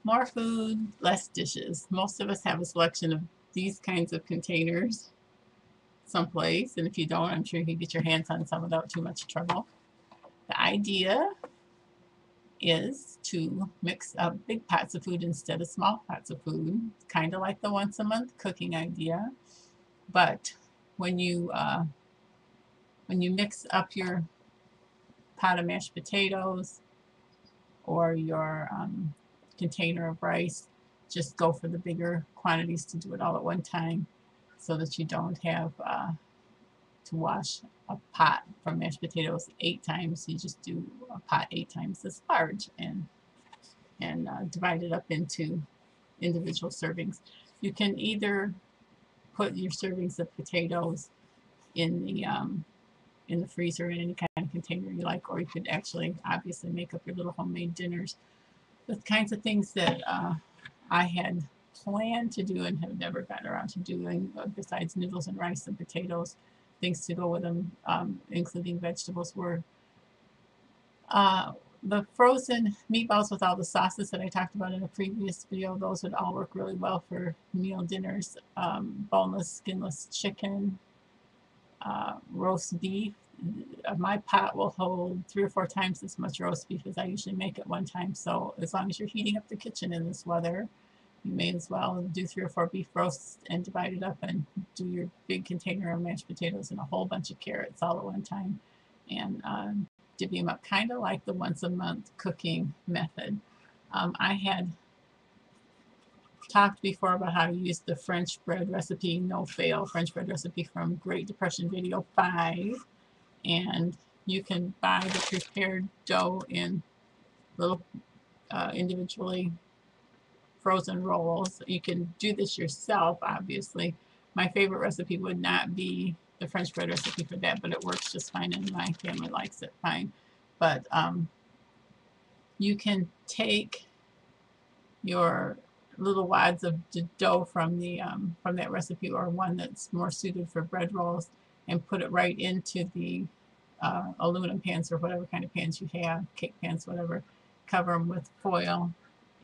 More food, less dishes. Most of us have a selection of these kinds of containers someplace, and if you don't, I'm sure you can get your hands on some without too much trouble. The idea is to mix up big pots of food instead of small pots of food, kind of like the once a month cooking idea. But when you uh, when you mix up your pot of mashed potatoes or your container of rice, just go for the bigger quantities to do it all at one time, so that you don't have to wash a pot for mashed potatoes 8 times. You just do a pot 8 times this large, and divide it up into individual servings. You can either put your servings of potatoes in the freezer in any kind of container you like, or you could actually obviously make up your little homemade dinners. The kinds of things that I had planned to do and have never gotten around to doing, besides noodles and rice and potatoes, things to go with them, including vegetables, were uh, the frozen meatballs with all the sauces that I talked about in a previous video. Those would all work really well for meal dinners. Boneless, skinless chicken, roast beef. My pot will hold 3 or 4 times as much roast beef as I usually make at one time. So as long as you're heating up the kitchen in this weather, you may as well do 3 or 4 beef roasts and divide it up and do your big container of mashed potatoes and a whole bunch of carrots all at one time, and divvy them up, kind of like the once a month cooking method. I had talked before about how to use the French bread recipe, no fail French bread recipe from Great Depression Video 5. And you can buy the prepared dough in little individually frozen rolls. You can do this yourself, obviously. My favorite recipe would not be the French bread recipe for that, but it works just fine, and my family likes it fine. But you can take your little wads of dough from that recipe, or one that's more suited for bread rolls, and put it right into the aluminum pans or whatever kind of pans you have, cake pans, whatever. Cover them with foil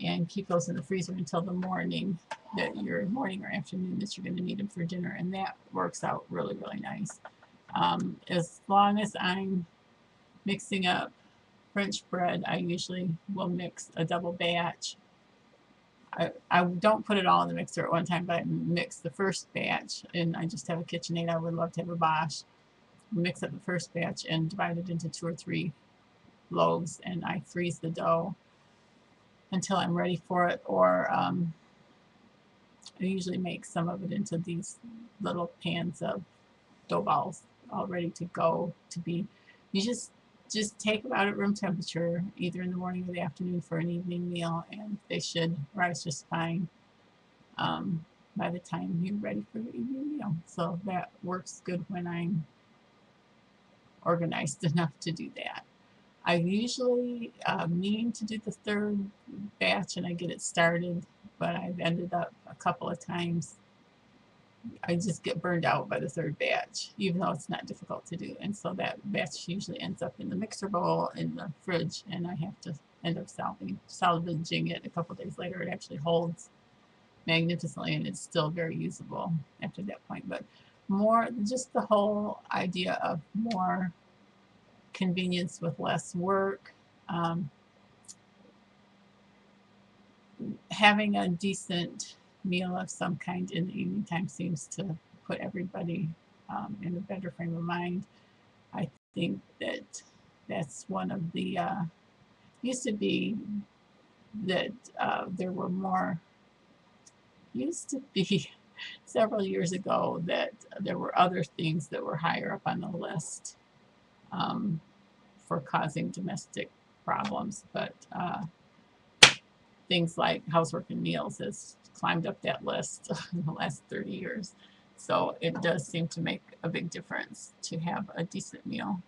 and keep those in the freezer until the morning, or afternoon, that you're going to need them for dinner, and that works out really, really nice. As long as I'm mixing up French bread, I usually will mix a double batch. I don't put it all in the mixer at one time, but I mix the first batch, and I just have a KitchenAid. I would love to have a Bosch. Mix up the first batch and divide it into 2 or 3 loaves, and I freeze the dough until I'm ready for it. Or I usually make some of it into these little pans of dough balls, all ready to go to be. You just take them out at room temperature, either in the morning or the afternoon for an evening meal, and they should rise just fine um, by the time you're ready for the evening meal. So that works good when I'm organized enough to do that. I usually mean to do the third batch and I get it started, but I've ended up a couple of times. I just get burned out by the third batch, even though it's not difficult to do. And so that batch usually ends up in the mixer bowl in the fridge, and I have to end up salvaging it a couple days later. It actually holds magnificently, and it's still very usable after that point. But more, just the whole idea of more convenience with less work. Um, Having a decent meal of some kind in the evening time seems to put everybody in a better frame of mind. I think that that's one of the used to be that there were more used to be several years ago that there were other things that were higher up on the list um, for causing domestic problems, but things like housework and meals has climbed up that list in the last 30 years. So it does seem to make a big difference to have a decent meal.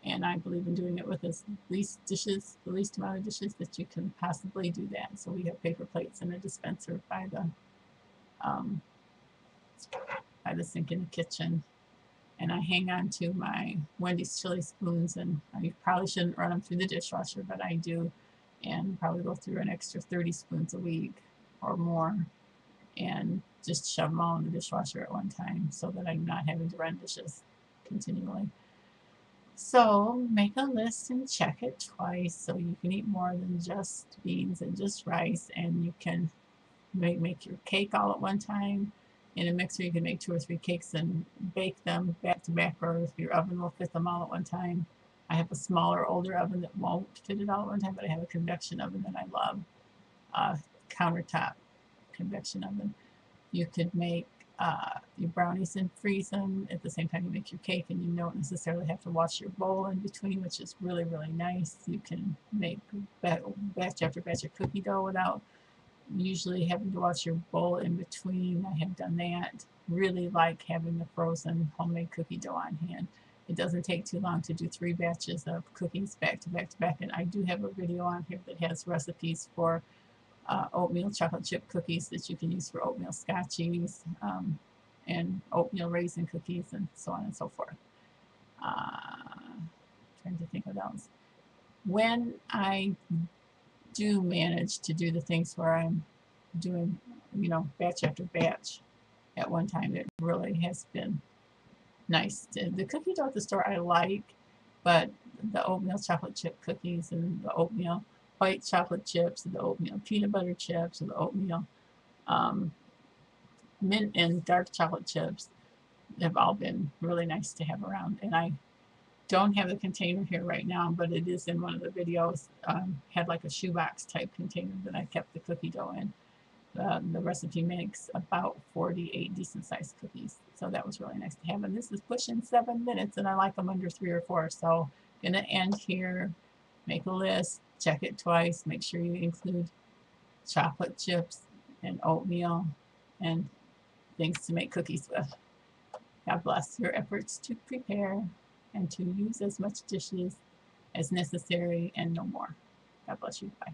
And I believe in doing it with as least dishes, the least amount of dishes that you can possibly do that. So we have paper plates and a dispenser um, by the sink in the kitchen. And I hang on to my Wendy's chili spoons, and I probably shouldn't run them through the dishwasher, but I do. and probably go through an extra 30 spoons a week or more, and just shove them all in the dishwasher at one time so that I'm not having to run dishes continually. So make a list and check it twice so you can eat more than just beans and just rice, and you can make your cake all at one time. In a mixer, you can make 2 or 3 cakes and bake them back to back, or if your oven will fit them all at one time. I have a smaller, older oven that won't fit it all at one time, but I have a convection oven that I love, a countertop convection oven. You could make your brownies and freeze them at the same time you make your cake, and you don't necessarily have to wash your bowl in between, which is really, really nice. You can make batch after batch of cookie dough without usually having to wash your bowl in between. I have done that. Really like having the frozen homemade cookie dough on hand. It doesn't take too long to do 3 batches of cookies back to back to back, and I do have a video on here that has recipes for oatmeal chocolate chip cookies that you can use for oatmeal scotchies, and oatmeal raisin cookies, and so on and so forth. Trying to think of those. When I do manage to do the things where I'm doing, batch after batch at one time, it really has been nice. The cookie dough at the store I like, but the oatmeal chocolate chip cookies and the oatmeal white chocolate chips and the oatmeal peanut butter chips and the oatmeal mint and dark chocolate chips have all been really nice to have around. And I don't have the container here right now, but it is in one of the videos. Had like a shoebox type container that I kept the cookie dough in. The recipe makes about 48 decent sized cookies, so that was really nice to have. And this is pushing 7 minutes, and I like them under 3 or 4. So I'm gonna end here. Make a list, check it twice, make sure you include chocolate chips and oatmeal and things to make cookies with. God bless your efforts to prepare and to use as much dishes as necessary and no more. God bless you. Bye.